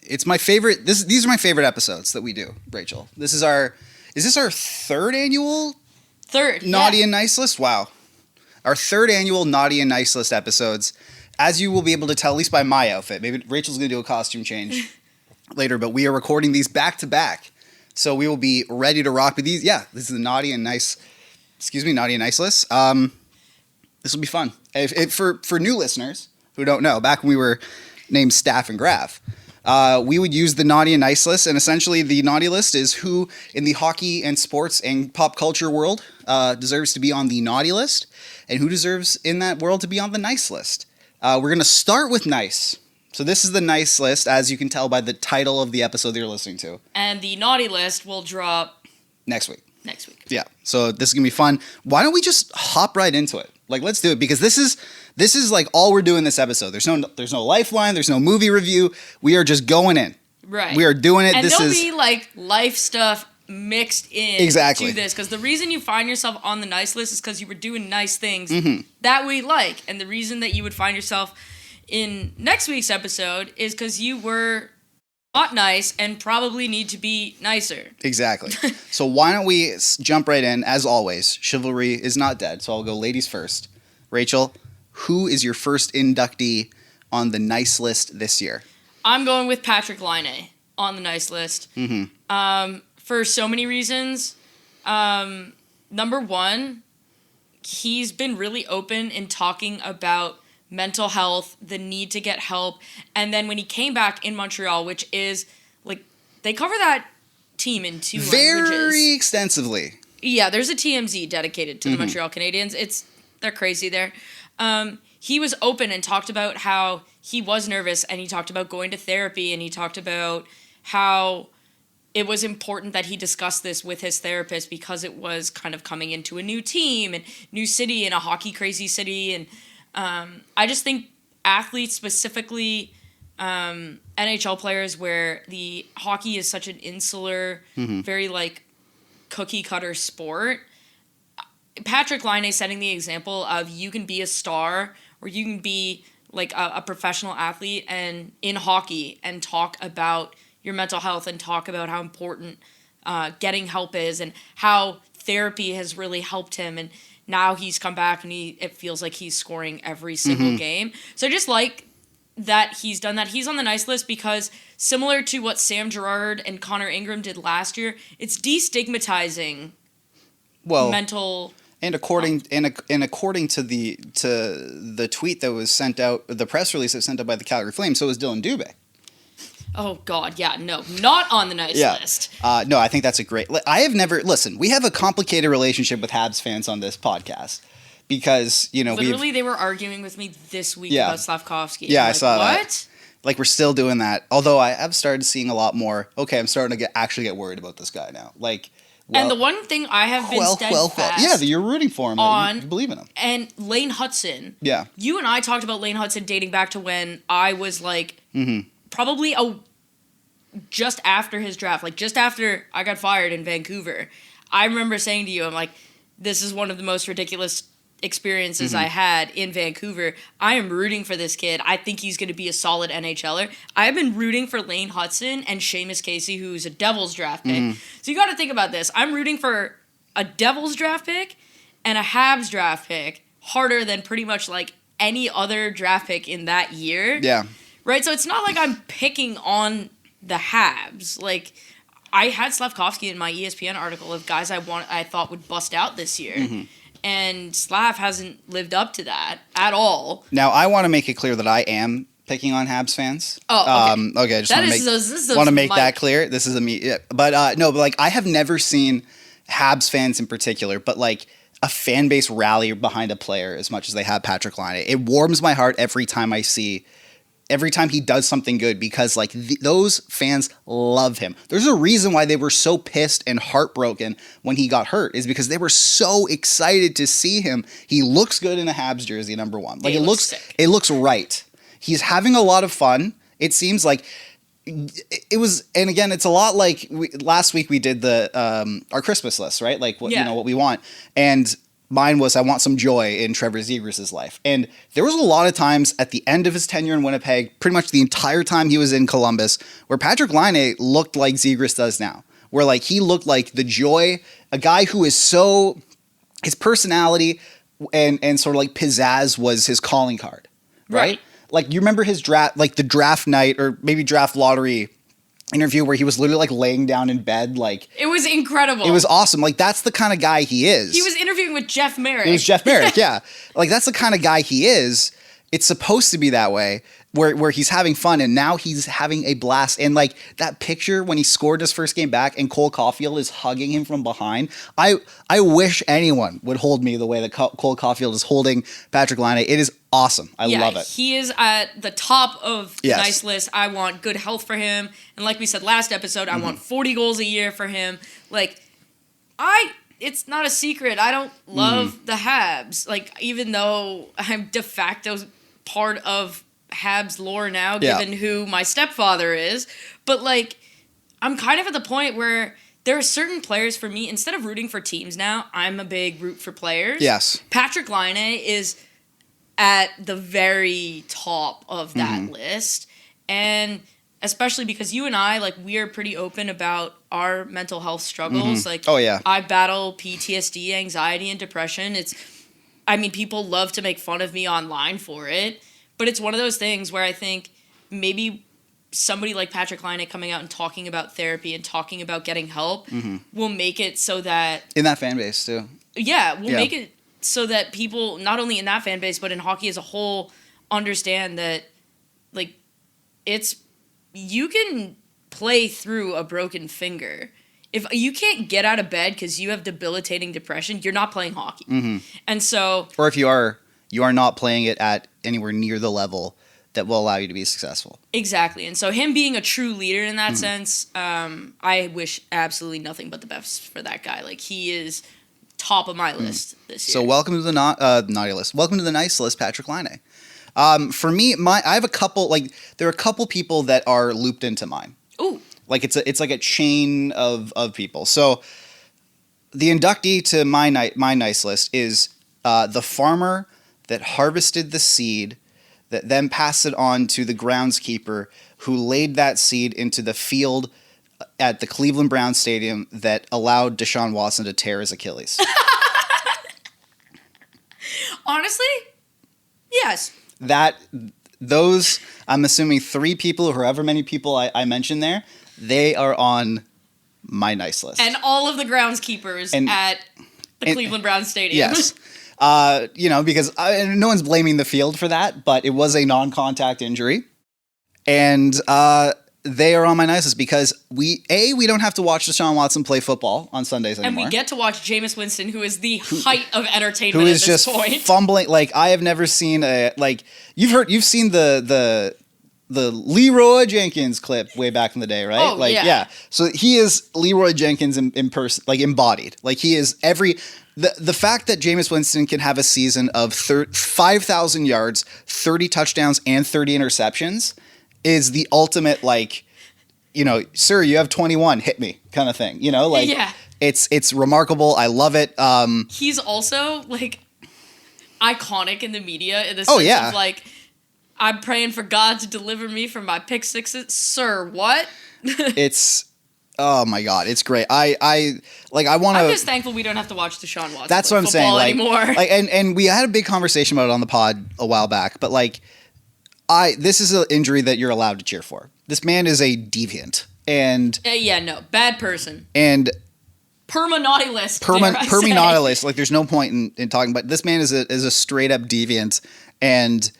it's my favorite. These are my favorite episodes that we do, Rachel. Is this our third annual Naughty and Nice List? Wow. Our third annual Naughty and Nice List episodes. As you will be able to tell, at least by my outfit. Maybe Rachel's going to do a costume change later, but we are recording these back to back. So we will be ready to rock with these. Yeah, this is the Naughty and Nice List. This will be fun. For new listeners who don't know, back when we were named Staff and Graph, we would use the Naughty and Nice List, and essentially the Naughty List is who in the hockey and sports and pop culture world deserves to be on the Naughty List, and who deserves in that world to be on the Nice List. We're going to start with Nice. So this is the Nice List, as you can tell by the title of the episode that you're listening to. And the Naughty List will drop next week. Yeah. So this is going to be fun. Why don't we just hop right into it? Like, let's do it, because this is like all we're doing this episode. There's no lifeline. There's no movie review. We are just going in. Right. We are doing it. And there'll be like life stuff mixed in to this, because the reason you find yourself on the Nice List is because you were doing nice things that we like, and the reason that you would find yourself in next week's episode is because you were not nice and probably need to be nicer. Exactly. So why don't we jump right in? As always, chivalry is not dead, so I'll go ladies first. Rachel, who is your first inductee on the Nice List this year? I'm going with Patrik Laine on the Nice List. For so many reasons. Number one, he's been really open in talking about mental health, the need to get help. And then when he came back in Montreal, which is, like, they cover that team in two languages. Very extensively. Yeah, there's a TMZ dedicated to the Montreal Canadiens. They're crazy there. He was open and talked about how he was nervous, and he talked about going to therapy, and he talked about how it was important that he discussed this with his therapist because it was kind of coming into a new team and new city and a hockey crazy city. And I just think athletes, specifically NHL players, where the hockey is such an insular, very like cookie cutter sport. Patrik Laine setting the example of you can be a star or you can be like a professional athlete and in hockey and talk about your mental health and talk about how important getting help is and how therapy has really helped him. And now he's come back and it feels like he's scoring every single game. So I just like that he's done that. He's on the Nice List because similar to what Sam Girard and Connor Ingram did last year, it's destigmatizing mental. And according to the tweet that was sent out, the press release that was sent out by the Calgary Flames, so was Dylan Dubé. Oh, God, yeah, no, not on the Nice List. No, I think that's a great... I have never... Listen, we have a complicated relationship with Habs fans on this podcast because, you know... Literally, they were arguing with me this week about Slavkovsky. Yeah, I saw that. What? Like, we're still doing that. Although I have started seeing a lot more... Okay, I'm starting to actually get worried about this guy now. Like... Well, and the one thing I have been steadfast yeah, you're rooting for him. You believe in him. And Lane Hutson. Yeah. You and I talked about Lane Hutson dating back to when I was like probably just after his draft, like just after I got fired in Vancouver. I remember saying to you, I'm like, this is one of the most ridiculous experiences I had in Vancouver. I am rooting for this kid. I think he's going to be a solid NHLer. I've been rooting for Lane Hutson and Seamus Casey, who's a Devils draft pick. So you got to think about this. I'm rooting for a Devils draft pick and a Habs draft pick harder than pretty much like any other draft pick in that year. Yeah. Right? So it's not like I'm picking on the Habs. Like, I had Slavkovsky in my ESPN article of guys I thought would bust out this year. And Slav hasn't lived up to that at all. Now, I want to make it clear that I am picking on Habs fans. Oh, okay. Okay, I just want to make that clear. This is a me. Yeah. But no, but like I have never seen Habs fans in particular, but like a fan base rally behind a player as much as they have Patrik Laine. It warms my heart every time he does something good because like those fans love him. There's a reason why they were so pissed and heartbroken when he got hurt is because they were so excited to see him. He looks good in a Habs jersey, number one. Like it looks right. He's having a lot of fun. It seems like it was, and again, it's a lot like last week we did the our Christmas list, right? Like what you know what we want. And mine was I want some joy in Trevor Zegras' life. And there was a lot of times at the end of his tenure in Winnipeg, pretty much the entire time he was in Columbus, where Patrik Laine looked like Zegras does now. Where like he looked like the joy, a guy who is so, his personality and sort of like pizzazz was his calling card, right? Like you remember his draft, like the draft night or maybe draft lottery interview where he was literally like laying down in bed, like it was incredible. It was awesome. Like that's the kind of guy he is. He was interviewing with Jeff Merrick. It was Jeff Merrick, yeah. Like that's the kind of guy he is. It's supposed to be that way, where he's having fun, and now he's having a blast. And like that picture when he scored his first game back, and Cole Caulfield is hugging him from behind. I wish anyone would hold me the way that Cole Caulfield is holding Patrik Laine. It is awesome. I love it. He is at the top of the nice list. I want good health for him, and like we said last episode, I want 40 goals a year for him. Like it's not a secret. I don't love the Habs. Like even though I'm de facto part of Habs lore now, given who my stepfather is, but like I'm kind of at the point where there are certain players for me, instead of rooting for teams now, I'm a big root for players. Yes. Patrik Laine is at the very top of that list, and especially because you and I, like, we are pretty open about our mental health struggles. Like, I battle PTSD, anxiety, and depression. People love to make fun of me online for it, but it's one of those things where I think maybe somebody like Patrik Laine coming out and talking about therapy and talking about getting help will make it so that... In that fan base, too. Yeah, make it so that people, not only in that fan base, but in hockey as a whole, understand that, like, you can play through a broken finger. If you can't get out of bed because you have debilitating depression, you're not playing hockey. And so... Or if you are not playing it at anywhere near the level that will allow you to be successful. Exactly. And so him being a true leader in that sense, I wish absolutely nothing but the best for that guy. Like, he is top of my list this year. So welcome to the naughty list. Welcome to the nice list, Patrik Laine. For me, I have a couple, like, there are a couple people that are looped into mine. Ooh. Like, it's like a chain of people. So the inductee to my nice list is the farmer that harvested the seed that then passed it on to the groundskeeper who laid that seed into the field at the Cleveland Browns Stadium that allowed Deshaun Watson to tear his Achilles. Honestly, yes. Those, I'm assuming 3 people, or however many people I mentioned there, they are on my nice list. And all of the groundskeepers at the Cleveland Browns Stadium. Yes. Because no one's blaming the field for that, but it was a non-contact injury. And they are on my nice list because we don't have to watch Deshaun Watson play football on Sundays anymore. And we get to watch Jameis Winston, who is the height of entertainment who at is this just point. Fumbling. Like, I have never seen you've seen the Leroy Jenkins clip way back in the day, right? Oh, yeah. So he is Leroy Jenkins in person, like embodied. Like he is the fact that Jameis Winston can have a season of 5,000 yards, 30 touchdowns, and 30 interceptions is the ultimate, like, sir, you have 21, hit me kind of thing. It's remarkable. I love it. He's also, like, iconic in the media in the sense of, like, I'm praying for God to deliver me from my pick sixes. Sir, what? Oh my God, it's great. I'm just thankful we don't have to watch Deshaun Watson. That's what I'm saying. Like, anymore. And we had a big conversation about it on the pod a while back. But like, this is an injury that you're allowed to cheer for. This man is a deviant, and bad person, and perma naughty list. Perma naughty list. Like, there's no point in talking. But this man is a straight up deviant, and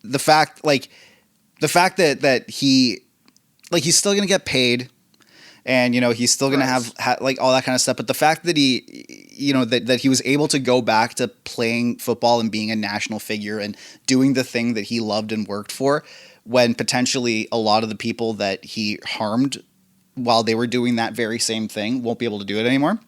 the fact that he's still gonna get paid. And, he's still going to have like all that kind of stuff. But the fact that that he was able to go back to playing football and being a national figure and doing the thing that he loved and worked for, when potentially a lot of the people that he harmed while they were doing that very same thing won't be able to do it anymore.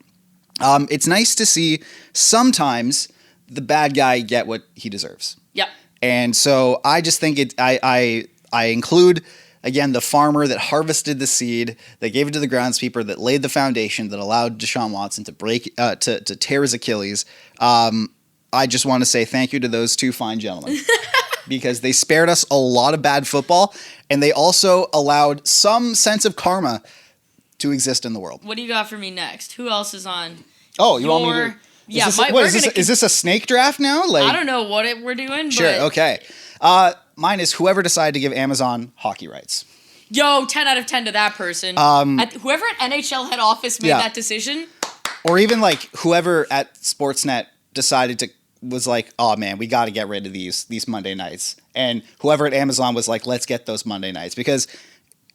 It's nice to see sometimes the bad guy get what he deserves. Yep. And so I just think I include Again, the farmer that harvested the seed, that gave it to the groundskeeper, that laid the foundation, that allowed Deshaun Watson to to tear his Achilles. I just want to say thank you to those two fine gentlemen because they spared us a lot of bad football, and they also allowed some sense of karma to exist in the world. What do you got for me next? Who else is on? Oh, you want me to? Yeah, is this a snake draft now? Like, I don't know what we're doing. Sure, but okay. Mine is whoever decided to give Amazon hockey rights. Yo, 10 out of 10 to that person. Whoever at NHL head office made that decision. Or even like whoever at Sportsnet was like, oh man, we got to get rid of these Monday nights. And whoever at Amazon was like, let's get those Monday nights because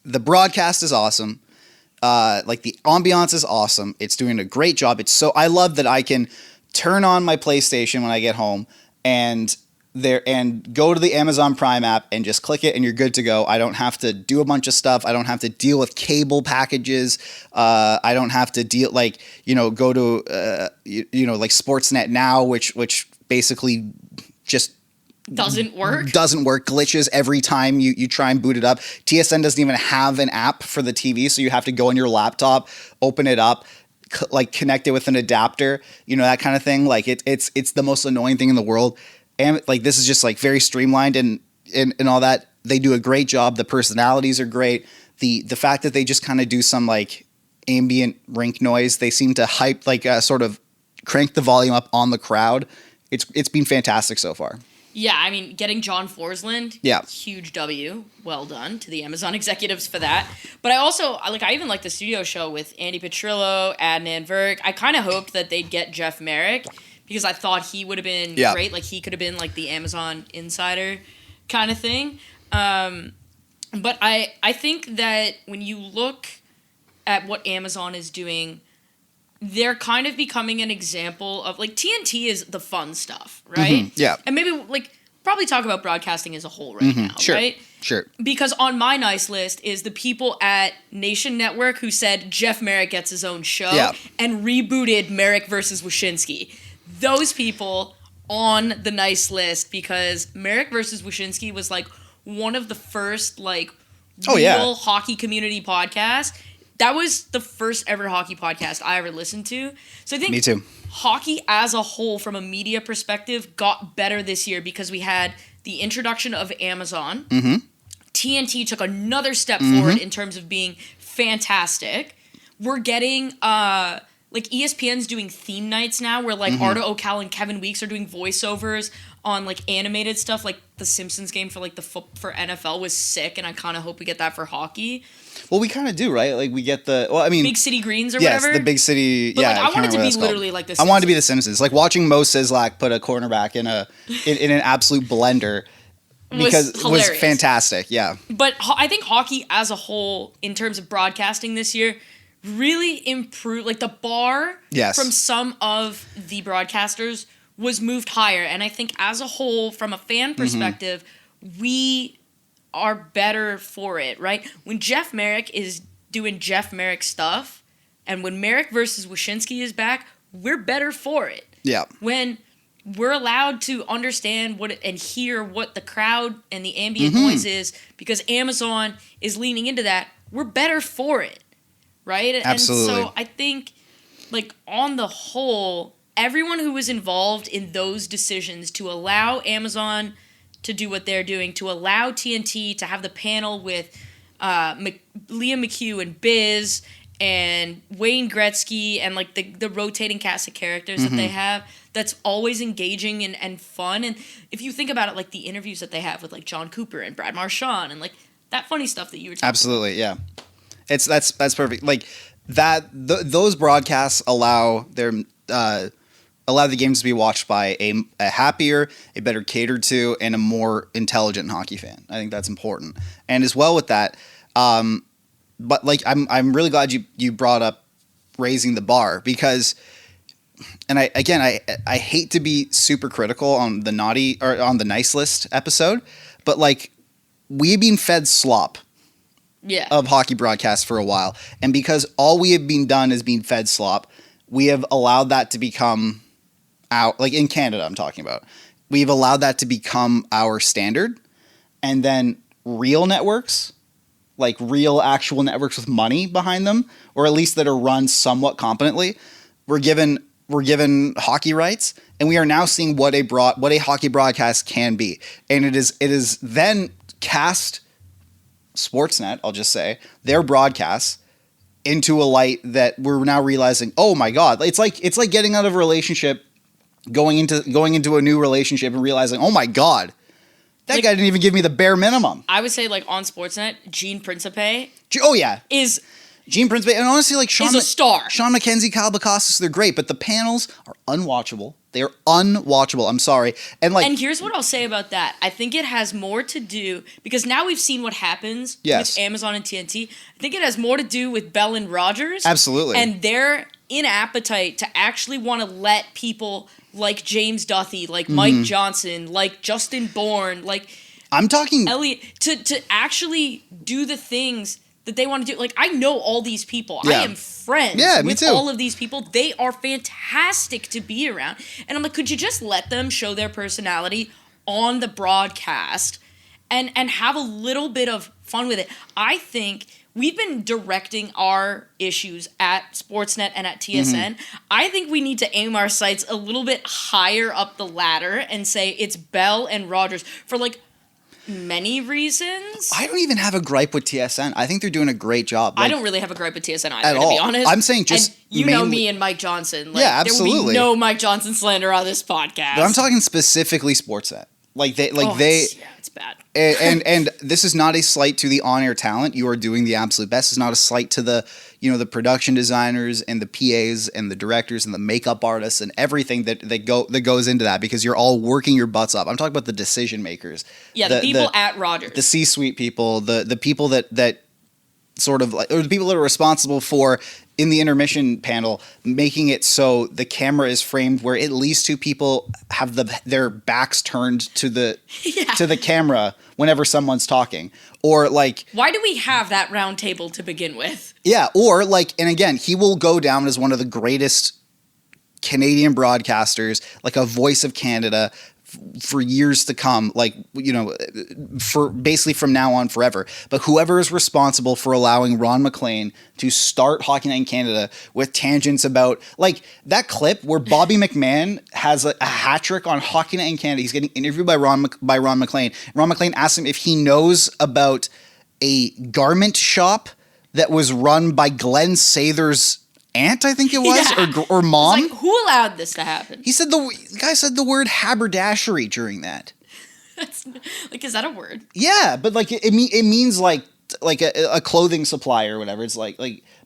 the broadcast is awesome. Like the ambiance is awesome. It's doing a great job. I love that I can turn on my PlayStation when I get home and go to the Amazon Prime app and just click it and you're good to go. I don't have to do a bunch of stuff. I don't have to deal with cable packages. I don't have to go to like Sportsnet Now, which basically just doesn't work, glitches every time you try and boot it up. TSN doesn't even have an app for the TV, so you have to go on your laptop, open it up, connect it with an adapter, that kind of thing. Like it's the most annoying thing in the world. And like this is just like very streamlined and all that. They do a great job. The personalities are great. The fact that they just kind of do some like ambient rink noise, they seem to sort of crank the volume up on the crowd. It's been fantastic so far. Yeah, I mean, getting John Forsland, huge W. Well done to the Amazon executives for that. But I even like the studio show with Andy Petrillo, Adnan Virk. I kind of hoped that they'd get Jeff Merrick because I thought he would have been great. Like, he could have been, like, the Amazon insider kind of thing. But I think that when you look at what Amazon is doing, they're kind of becoming an example of, like, TNT is the fun stuff, right? Mm-hmm. Yeah. And maybe, like, probably talk about broadcasting as a whole right now, right? Sure. Because on my nice list is the people at Nation Network who said Jeff Merrick gets his own show and rebooted Merrick versus Wyshynski. Those people on the nice list because Merrick versus Wyshynski was, like, one of the first, like, real hockey community podcasts. That was the first ever hockey podcast I ever listened to. So I think Me too. Hockey as a whole, from a media perspective, got better this year because we had the introduction of Amazon. Mm-hmm. TNT took another step forward in terms of being fantastic. We're getting, like, ESPN's doing theme nights now where, like, Arda Ocal and Kevin Weeks are doing voiceovers on, like, animated stuff. Like, the Simpsons game for, like, for NFL was sick, and I kind of hope we get that for hockey. Well, we kind of do, right? Like, we get Big City Greens or whatever. Yes, the Big City. But, like, I want it to be literally like the Simpsons. I want it to be the Simpsons. Like, watching Mo Sislak put a cornerback in an absolute blender was fantastic. Yeah. But I think hockey as a whole, in terms of broadcasting this year, really improved. Like, the bar from some of the broadcasters was moved higher. And I think as a whole, from a fan perspective, we are better for it, right? When Jeff Merrick is doing Jeff Merrick stuff, and when Merrick versus Wyshynski is back, we're better for it. Yeah. When we're allowed to understand and hear what the crowd and the ambient noise is, because Amazon is leaning into that, we're better for it, right? Absolutely. And so I think, like, on the whole, everyone who was involved in those decisions to allow Amazon to do what they're doing, to allow TNT to have the panel with Liam McHugh and Biz and Wayne Gretzky and, like, the rotating cast of characters that they have, that's always engaging and fun. And if you think about it, like, the interviews that they have with, like, John Cooper and Brad Marchand and, like, that funny stuff that you were talking Absolutely, about. Yeah. That's perfect. Like, those broadcasts allow the games to be watched by a happier, a better catered to, and a more intelligent hockey fan. I think that's important. And as well with that, but, like, I'm really glad you brought up raising the bar because, and I hate to be super critical on the naughty or on the nice list episode, but, like, we've been fed slop of hockey broadcasts for a while, and because all we have been done is being fed slop, we have allowed that to become out, like, in Canada I'm talking about, we've allowed that to become our standard, and then real networks like real actual networks with money behind them, or at least that are run somewhat competently, were given hockey rights, and we are now seeing what a hockey broadcast can be. And it is then cast Sportsnet, I'll just say, their broadcasts into a light that we're now realizing, oh my God, it's like getting out of a relationship, going into a new relationship and realizing, oh my God, that guy didn't even give me the bare minimum. I would say, like, on Sportsnet, Gene Principe. Oh yeah, is Gene Principe, and honestly, like is a star. Sean McKenzie, Kyle Bacostas, they're great, but the panels are unwatchable. They are unwatchable. I'm sorry. And here's what I'll say about that. I think it has more to do, because now we've seen what happens with Amazon and TNT. I think it has more to do with Bell and Rogers. Absolutely. And their inappetite to actually want to let people like James Duthie, like Mike Johnson, like Justin Bourne, like I'm talking Elliot, to actually do the things that they want to do. Like, I know all these people. Yeah. I am friends with all of these people. They are fantastic to be around. And I'm like, could you just let them show their personality on the broadcast and have a little bit of fun with it? I think we've been directing our issues at Sportsnet and at TSN. I think we need to aim our sights a little bit higher up the ladder and say it's Bell and Rogers for, like, many reasons. I don't even have a gripe with TSN. I think they're doing a great job. Like, I don't really have a gripe with TSN either, at all. To be honest. I'm saying just and you know me and Mike Johnson. Like, yeah, absolutely. There will be no Mike Johnson slander on this podcast. But I'm talking specifically Sportsnet. It's bad. And this is not a slight to the on-air talent. You are doing the absolute best. It's not a slight to the production designers and the PAs and the directors and the makeup artists and everything that goes into that, because you're all working your butts up. I'm talking about the decision makers. Yeah, the people at Rogers. The C-suite people, the people that sort of like, or the people that are responsible for, in the intermission panel, making it so the camera is framed where at least two people have their backs turned to the to the camera whenever someone's talking. Or like, why do we have that round table to begin with? Yeah, or like, and again, he will go down as one of the greatest Canadian broadcasters, like a voice of Canada for years to come, like, for basically from now on forever. But whoever is responsible for allowing Ron MacLean to start Hockey Night in Canada with tangents about, like, that clip where Bobby McMahon has a hat trick on Hockey Night in Canada. He's getting interviewed by Ron MacLean. Ron MacLean asks him if he knows about a garment shop that was run by Glenn Sather's aunt, I think it was, or mom. Like, who allowed this to happen? He said the guy said the word haberdashery during that. That's, like, is that a word? Yeah, but like it means like a clothing supplier or whatever. It's like,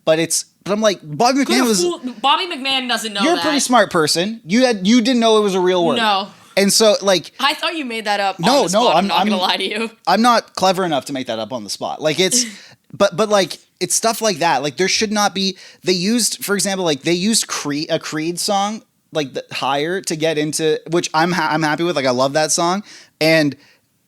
but I'm like, Bobby McMahon Bobby McMahon doesn't know. You're a pretty smart person. You didn't know it was a real word. No. And so, like, I thought you made that up. No, on the spot. I'm not gonna lie to you. I'm not clever enough to make that up on the spot. Like, it's, but like, it's stuff like that. Like, there should not be. They used, for example, like they used a Creed song, like the Higher, to get into, which I'm happy with. Like, I love that song, and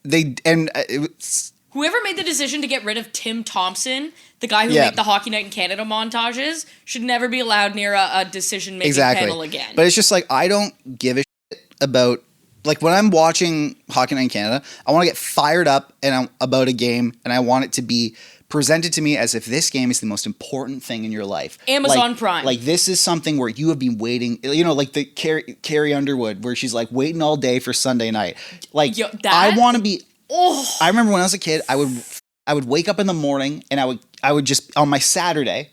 whoever made the decision to get rid of Tim Thompson, the guy who made the Hockey Night in Canada montages, should never be allowed near a decision-making panel again. But it's just like, I don't give a shit about, like, when I'm watching Hockey Night in Canada, I want to get fired up about a game, and I want it to be presented to me as if this game is the most important thing in your life. Amazon Prime. Like, this is something where you have been waiting, like the Carrie Underwood, where she's like waiting all day for Sunday night. Like, I want to be. Oh. I remember when I was a kid, I would wake up in the morning, and I would just, on my Saturday,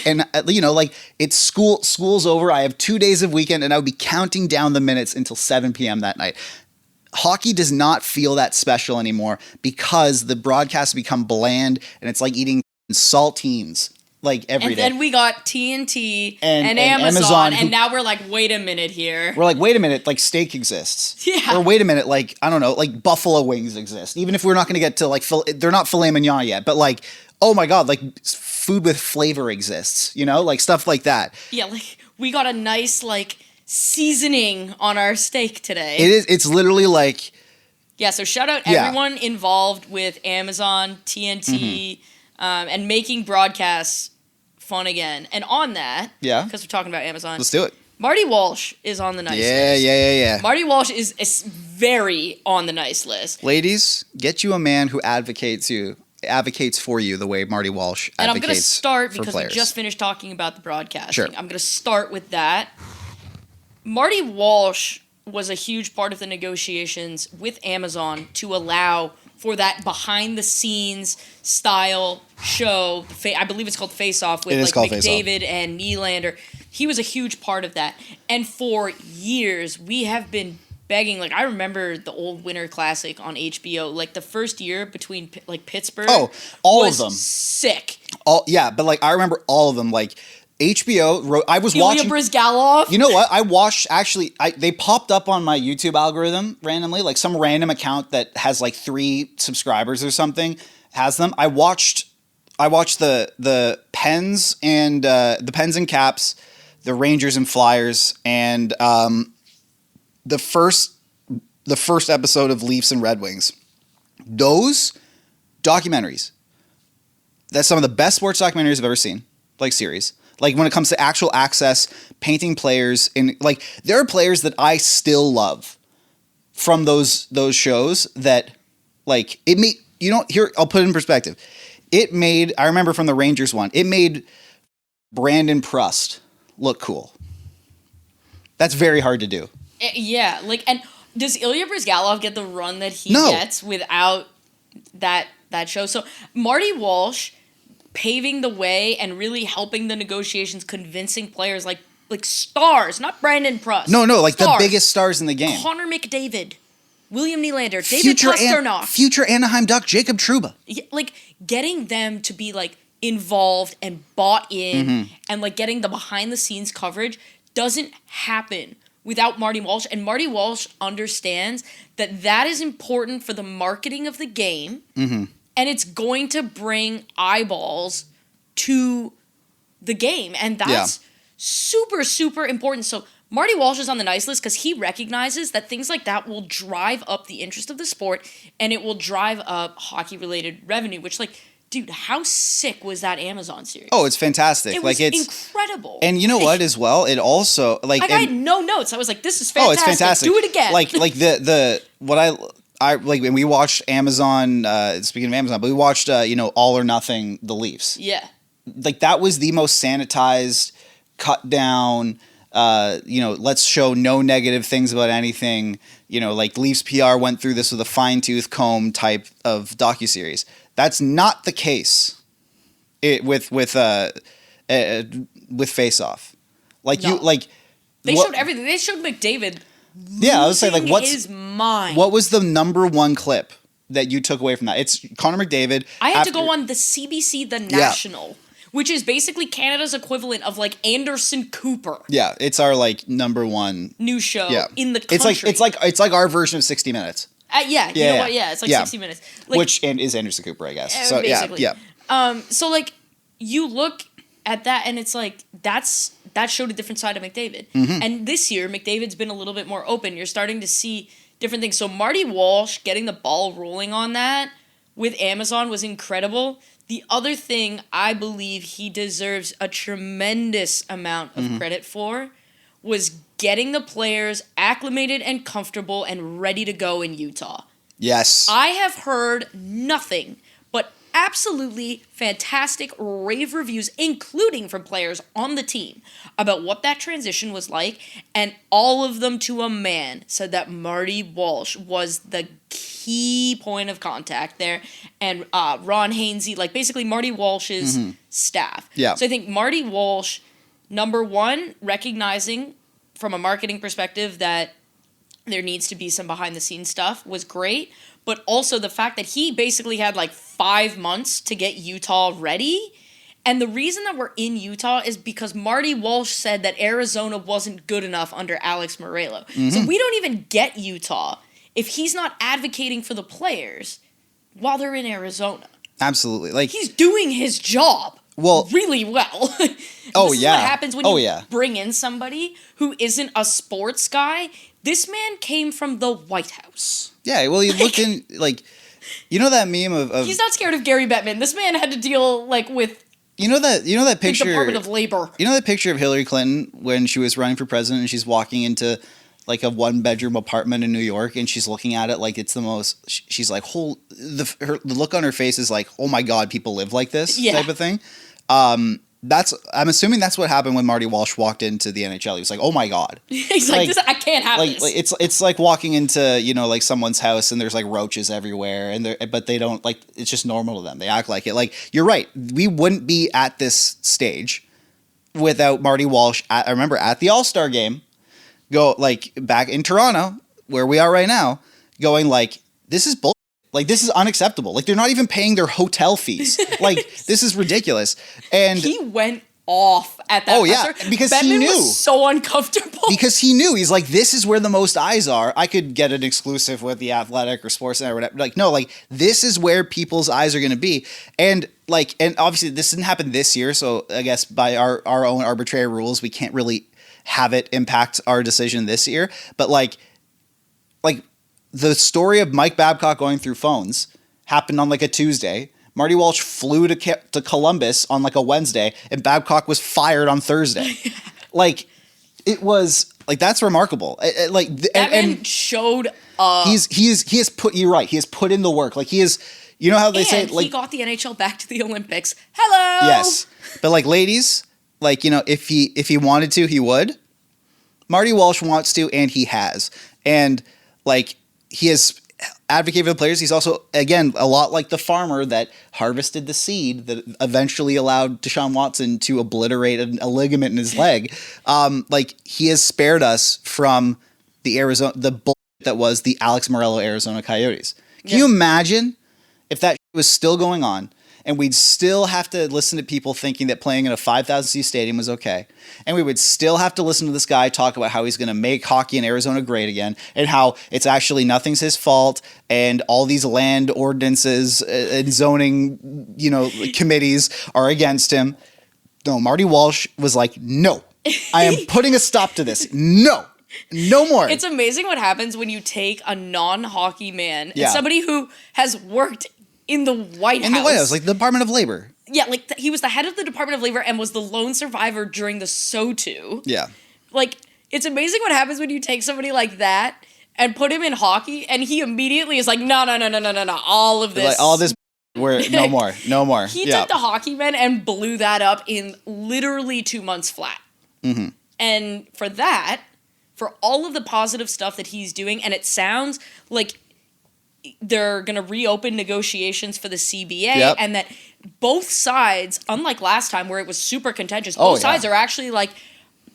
and like, it's school's over, I have 2 days of weekend, and I would be counting down the minutes until 7 p.m. that night. Hockey does not feel that special anymore because the broadcasts become bland, and it's like eating saltines like every day. And then we got TNT and Amazon, and now we're like, wait a minute here. We're like, wait a minute, like steak exists. Yeah. Or wait a minute, like, I don't know, like buffalo wings exist. Even if we're not going to get to like, they're not filet mignon yet, but like, oh my God, like food with flavor exists, like stuff like that. Yeah, like we got a nice like seasoning on our steak today. It's literally like. Yeah, so shout out everyone involved with Amazon, TNT, and making broadcasts fun again. And on that, because we're talking about Amazon, let's do it. Marty Walsh is on the nice list. Yeah. Marty Walsh is very on the nice list. Ladies, get you a man who advocates you advocates for you the way Marty Walsh advocates for players. And I'm going to start because we just finished talking about the broadcasting. Sure. I'm going to start with that. Marty Walsh was a huge part of the negotiations with Amazon to allow for that behind-the-scenes style show. I believe it's called Face Off with like McDavid and Nylander. He was a huge part of that. And for years, we have been begging. Like, I remember the old Winter Classic on HBO. Like, the first year between like Pittsburgh. Oh, all of them. Sick. Yeah, but like I remember all of them. Like HBO wrote. I was Ilya watching. Bryzgalov. You know what? I watched actually. They popped up on my YouTube algorithm randomly. Like some random account that has like 3 subscribers or something has them. I watched the Pens and the Pens and Caps, the Rangers and Flyers, and the first episode of Leafs and Red Wings. Those documentaries. That's some of the best sports documentaries I've ever seen. Like series. Like when it comes to actual access, painting players, and like there are players that I still love from those shows that like it made, you know, here I'll put it in perspective. It made, I remember from the Rangers one, it made Brandon Prust look cool. That's very hard to do. Yeah, like, and does Ilya Bryzgalov get the run that he gets without that show? So Marty Walsh paving the way and really helping the negotiations, convincing players like stars, not Brandon Prust. No, like stars. the biggest stars in the game. Connor McDavid, William Nylander, David Pastrnak. Future Anaheim Duck, Jacob Trouba. Like getting them to be like involved and bought in and like getting the behind the scenes coverage doesn't happen without Marty Walsh. And Marty Walsh understands that is important for the marketing of the game. And it's going to bring eyeballs to the game. And that's super, super important. So Marty Walsh is on the nice list because he recognizes that things like that will drive up the interest of the sport and it will drive up hockey-related revenue, which, like, dude, how sick was that Amazon series? Oh, it's fantastic. It was incredible. And you know what as well? It also, like... I had no notes. I was like, this is fantastic. Oh, it's fantastic. Do it again. Like what I like when we watched Amazon, speaking of Amazon, but we watched, All or Nothing, the Leafs. Yeah. Like that was the most sanitized, cut down, let's show no negative things about anything. Like Leafs PR went through this with a fine tooth comb type of docuseries. That's not the case with Face Off. Like no. They showed everything. They showed McDavid. Yeah, I was saying, like, his mind. What was the number one clip that you took away from that? It's Connor McDavid. I had to go on the CBC The National, which is basically Canada's equivalent of like Anderson Cooper. Yeah, it's our like number one news show in the country. It's like our version of 60 Minutes. You know what? Yeah, it's like 60 Minutes. Like, which and is Anderson Cooper, I guess. So basically. yeah. So like you look at that and it's like that showed a different side of McDavid. And this year McDavid's been a little bit more open. You're starting to see different things. So Marty Walsh getting the ball rolling on that with Amazon was incredible. The other thing I believe he deserves a tremendous amount of credit for was getting the players acclimated and comfortable and ready to go in Utah. Yes. I have heard nothing but absolutely fantastic rave reviews, including from players on the team, about what that transition was like, and all of them to a man said that Marty Walsh was the key point of contact there, and Ron Hainsey, like basically Marty Walsh's staff. Yeah. So I think Marty Walsh, number one, recognizing from a marketing perspective that there needs to be some behind-the-scenes stuff was great, but also the fact that he basically had like 5 months to get Utah ready. And the reason that we're in Utah is because Marty Walsh said that Arizona wasn't good enough under Alex Morello. So we don't even get Utah if he's not advocating for the players while they're in Arizona. Absolutely. Like he's doing his job really well. This is what happens when you bring in somebody who isn't a sports guy. This man came from the White House. Yeah, well, you look in, like, you know that meme of... He's not scared of Gary Bettman. This man had to deal, like, with... You know that picture... The Department of Labor. You know that picture of Hillary Clinton when she was running for president and she's walking into like a 1-bedroom apartment in New York, and she's looking at it like it's the most. She's like, the look on her face is like, oh my god, people live like this type of thing. I'm assuming that's what happened when Marty Walsh walked into the NHL. He was like, oh my god, he's like this, I can't have this. Like it's like walking into like someone's house and there's like roaches everywhere, but they don't like, it's just normal to them. They act like it. Like, you're right, we wouldn't be at this stage without Marty Walsh. I remember at the All-Star game, go like back in Toronto where we are right now, going like, this is bull. Like, this is unacceptable. Like, they're not even paying their hotel fees. Like, this is ridiculous. And he went off at that. Oh yeah, because Bettman he knew. Was so uncomfortable. Because he knew. He's like, this is where the most eyes are. I could get an exclusive with the Athletic or Sportsnet or whatever. Like, no, like, this is where people's eyes are going to be. And like, and obviously this didn't happen this year, so I guess by our own arbitrary rules, we can't really have it impact our decision this year. But like the story of Mike Babcock going through phones happened on like a Tuesday. Marty Walsh flew to Columbus on like a Wednesday, and Babcock was fired on Thursday. Like, it was like, that's remarkable. That man showed up. He has put, you're right, he has put in the work. Like, he is, you know how they say, like, he got the NHL back to the Olympics. Hello. Yes, but like, ladies, like, if he wanted to, he would. Marty Walsh wants to, and he has, and like, he has advocated for the players. He's also, again, a lot like the farmer that harvested the seed that eventually allowed Deshaun Watson to obliterate a ligament in his leg. Like, he has spared us from the bullshit that was the Alex Morello Arizona Coyotes. Can you imagine if that was still going on? And we'd still have to listen to people thinking that playing in a 5,000-seat stadium was okay. And we would still have to listen to this guy talk about how he's going to make hockey in Arizona great again, and how it's actually nothing's his fault, and all these land ordinances and zoning, committees are against him. No, Marty Walsh was like, no, I am putting a stop to this. No more. It's amazing what happens when you take a non-hockey man and somebody who has worked in the White House. In the White House, like the Department of Labor. Yeah, like he was the head of the Department of Labor and was the lone survivor during the SOTU. Yeah. Like, it's amazing what happens when you take somebody like that and put him in hockey, and he immediately is like, no, all of this. Like, all this, no more. He took the hockey men and blew that up in literally 2 months flat. Mm-hmm. And for all of the positive stuff that he's doing, and it sounds like they're going to reopen negotiations for the CBA, and that both sides, unlike last time where it was super contentious, both sides are actually like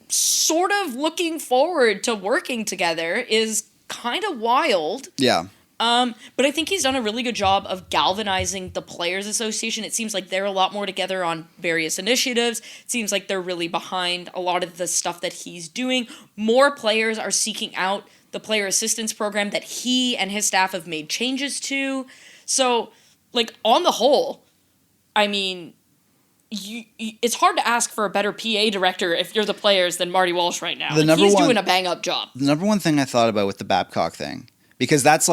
sort of looking forward to working together is kind of wild. Yeah. But I think he's done a really good job of galvanizing the Players Association. It seems like they're a lot more together on various initiatives. It seems like they're really behind a lot of the stuff that he's doing. More players are seeking out the player assistance program that he and his staff have made changes to. So, like, on the whole, I mean, it's hard to ask for a better PA director if you're the players than Marty Walsh right now. He's doing a bang-up job. The number one thing I thought about with the Babcock thing, because that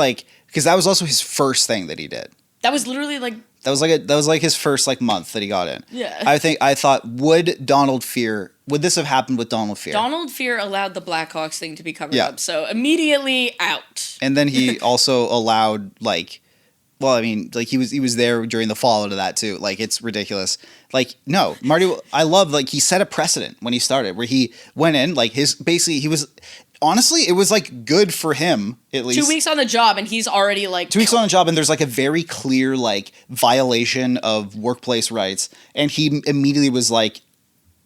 was also his first thing that he did. That was literally like... That was like his first like month that he got in. Yeah. I thought, would this have happened with Donald Fehr? Donald Fehr allowed the Blackhawks thing to be covered up, so immediately out. And then he also allowed he was there during the fallout of that too. Like, it's ridiculous. Like, no, Marty, I love, like, he set a precedent when he started where he went in, like, honestly, it was like good for him, at least. 2 weeks on the job, and he's already like... 2 weeks on the job, and there's like a very clear like violation of workplace rights, and he immediately was like,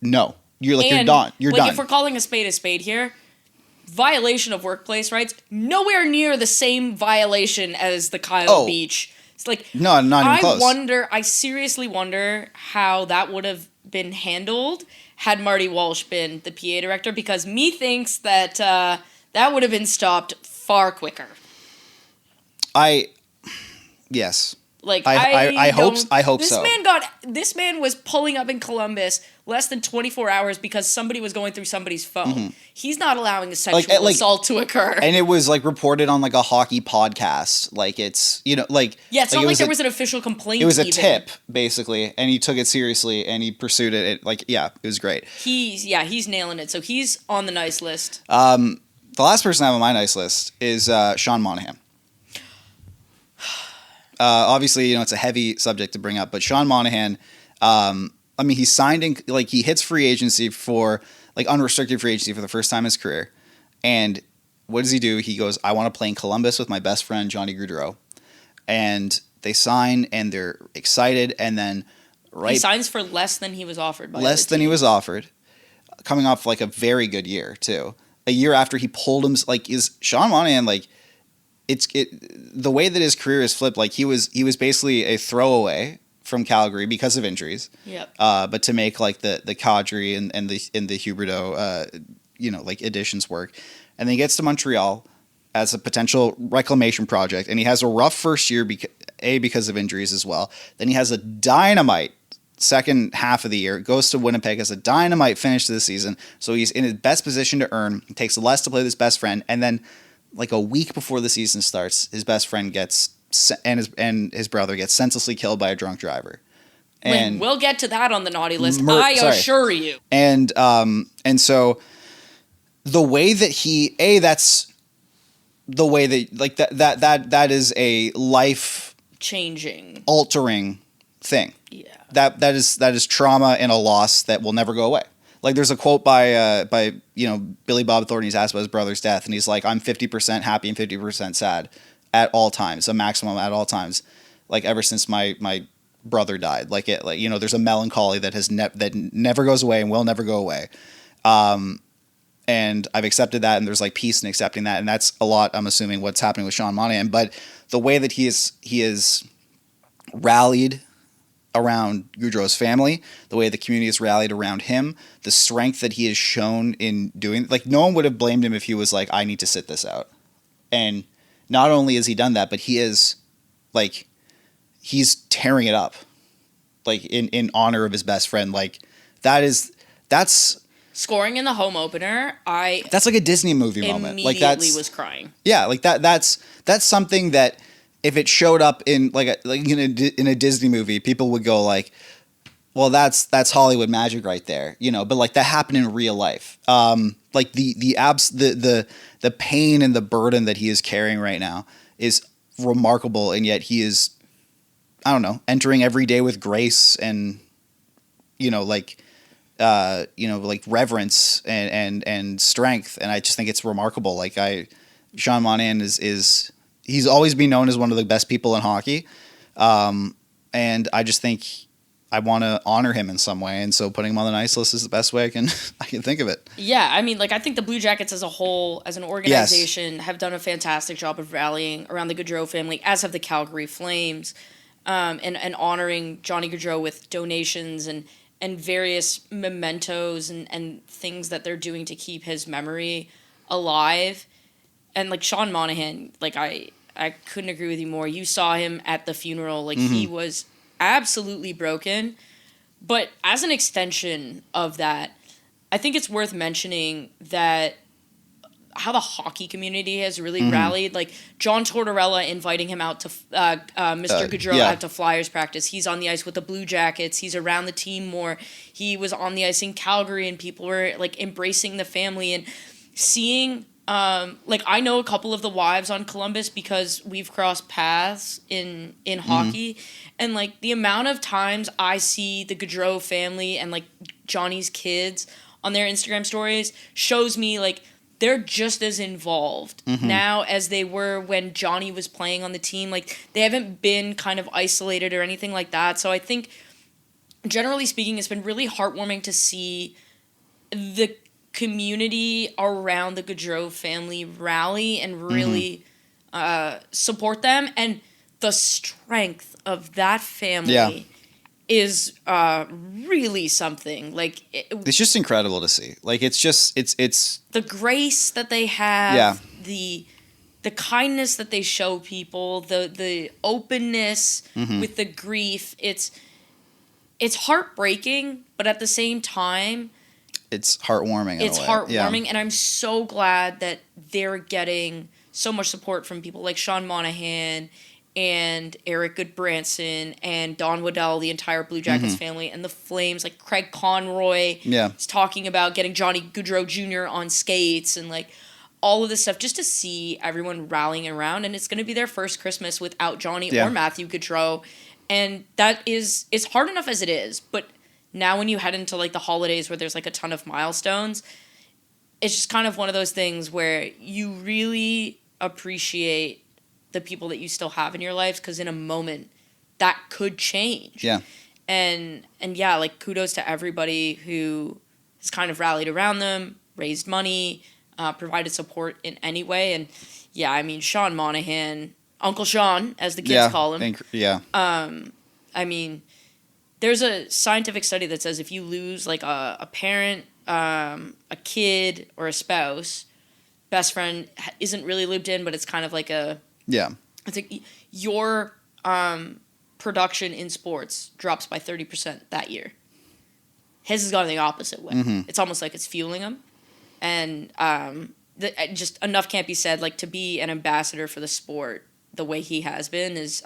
"No, you're done. You're done." If we're calling a spade here, violation of workplace rights, nowhere near the same violation as the Kyle Beach. It's like, no, not even close. I seriously wonder how that would have been handled had Marty Walsh been the PA director, because me thinks that that would have been stopped far quicker. Yes. Like, I hope so. This man was pulling up in Columbus less than 24 hours because somebody was going through somebody's phone. Mm-hmm. He's not allowing a sexual assault to occur. And it was like reported on like a hockey podcast. Like, it's, like... Yeah, it's not like there was an official complaint. It was a tip, basically, and he took it seriously and he pursued it. It was great. He's nailing it. So he's on the nice list. The last person I have on my nice list is Sean Monahan. Obviously, it's a heavy subject to bring up, but Sean Monahan, he's signed in, he hits free agency for, unrestricted free agency for the first time in his career. And what does he do? He goes, I want to play in Columbus with my best friend, Johnny Gaudreau. And they sign, and they're excited, and then he signs for less than he was offered. Less than he was offered, coming off, a very good year, too. A year after he pulled him, is Sean Monahan, the way that his career is flipped, he was basically a throwaway from Calgary because of injuries. Yep. But to make the Kadri and the Huberdeau, additions work, and then he gets to Montreal as a potential reclamation project, and he has a rough first year because of injuries as well. Then he has a dynamite second half of the year, goes to Winnipeg as a dynamite finish to the season, so he's in his best position to earn. It takes less to play with his best friend, and then a week before the season starts, his best friend and his brother gets senselessly killed by a drunk driver. And we'll get to that on the naughty list, I assure you. And so the way that that's the way that that is a life changing, altering thing. Yeah. That is trauma and a loss that will never go away. There's a quote by Billy Bob Thornton. He's asked about his brother's death, and he's like, I'm 50% happy and 50% sad at all times, a maximum at all times, ever since my brother died. There's a melancholy that that never goes away and will never go away. And I've accepted that, and there's peace in accepting that, and that's a lot, I'm assuming, what's happening with Sean Monahan. But the way that he is rallied around Gaudreau's family, the way the community has rallied around him, the strength that he has shown in doing, no one would have blamed him if he was I need to sit this out. And not only has he done that, but he is he's tearing it up, in honor of his best friend. That's scoring in the home opener. That's a Disney movie moment. Immediately was crying. Yeah, that's something that, if it showed up in in a Disney movie, people would go well, that's Hollywood magic right there, But that happened in real life. The pain and the burden that he is carrying right now is remarkable, and yet he is, I don't know, entering every day with grace and reverence and strength, and I just think it's remarkable. Sean Monahan is. He's always been known as one of the best people in hockey, and I just think I want to honor him in some way, and so putting him on the nice list is the best way I can think of it. Yeah, I think the Blue Jackets as a whole, as an organization, have done a fantastic job of rallying around the Gaudreau family, as have the Calgary Flames, and honoring Johnny Gaudreau with donations and various mementos and things that they're doing to keep his memory alive. And Sean Monahan, I couldn't agree with you more. You saw him at the funeral. He was absolutely broken. But as an extension of that, I think it's worth mentioning that how the hockey community has really rallied. John Tortorella inviting him out to Mr. Gaudreau out to Flyers practice. He's on the ice with the Blue Jackets. He's around the team more. He was on the ice in Calgary, and people were embracing the family and seeing. I know a couple of the wives on Columbus because we've crossed paths in hockey, and the amount of times I see the Gaudreau family and Johnny's kids on their Instagram stories shows me they're just as involved now as they were when Johnny was playing on the team. They haven't been kind of isolated or anything like that. So I think, generally speaking, it's been really heartwarming to see the community around the Gaudreau family rally and really support them. And the strength of that family is really something. It's just incredible to see. It's the grace that they have, the kindness that they show people, the openness with the grief. It's heartbreaking, but at the same time, it's heartwarming. It's heartwarming, and I'm so glad that they're getting so much support from people like Sean Monahan and Eric Goodbranson and Don Waddell, the entire Blue Jackets family, and the Flames. Craig Conroy is talking about getting Johnny Gaudreau Jr. on skates, and all of this stuff just to see everyone rallying around, and it's going to be their first Christmas without Johnny or Matthew Gaudreau, and it's hard enough as it is, but now when you head into like the holidays where there's like a ton of milestones, it's just kind of one of those things where you really appreciate the people that you still have in your lives, because in a moment that could change. Yeah. And yeah, like kudos to everybody who has kind of rallied around them, raised money, provided support in any way. And yeah, I mean, Sean Monahan, Uncle Sean, as the kids call him. I mean, there's a scientific study that says if you lose like a parent, a kid, or a spouse, best friend isn't really lived in, but it's kind of like a... Yeah. It's like your production in sports drops by 30% that year. His has gone the opposite way. Mm-hmm. It's almost like it's fueling him. And just enough can't be said. Like, to be an ambassador for the sport the way he has been is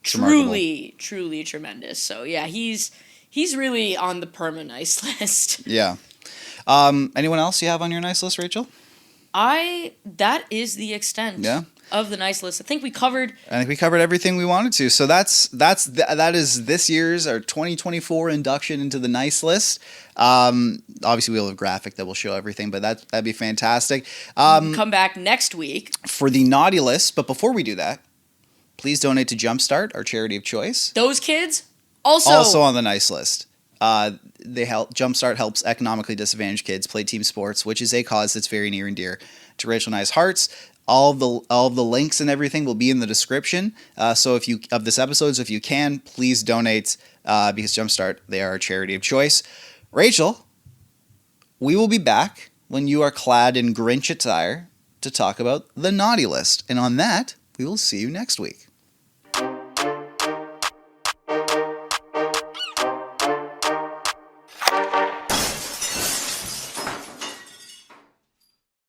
truly tremendous. So yeah, he's really on the perma nice list. Yeah. Anyone else you have on your nice list, Rachel? That is the extent of the nice list. I think we covered everything we wanted to. So that is this year's, our 2024 induction into the nice list. Obviously we'll have a graphic that will show everything, but that'd be fantastic. Come back next week for the naughty list. But before we do that, please donate to Jumpstart, our charity of choice. Those kids also on the nice list. Jumpstart helps economically disadvantaged kids play team sports, which is a cause that's very near and dear to Rachel and I's hearts. All of the links and everything will be in the description. So if you can, please donate because Jumpstart, they are a charity of choice. Rachel, we will be back when you are clad in Grinch attire to talk about the naughty list. And on that, we will see you next week.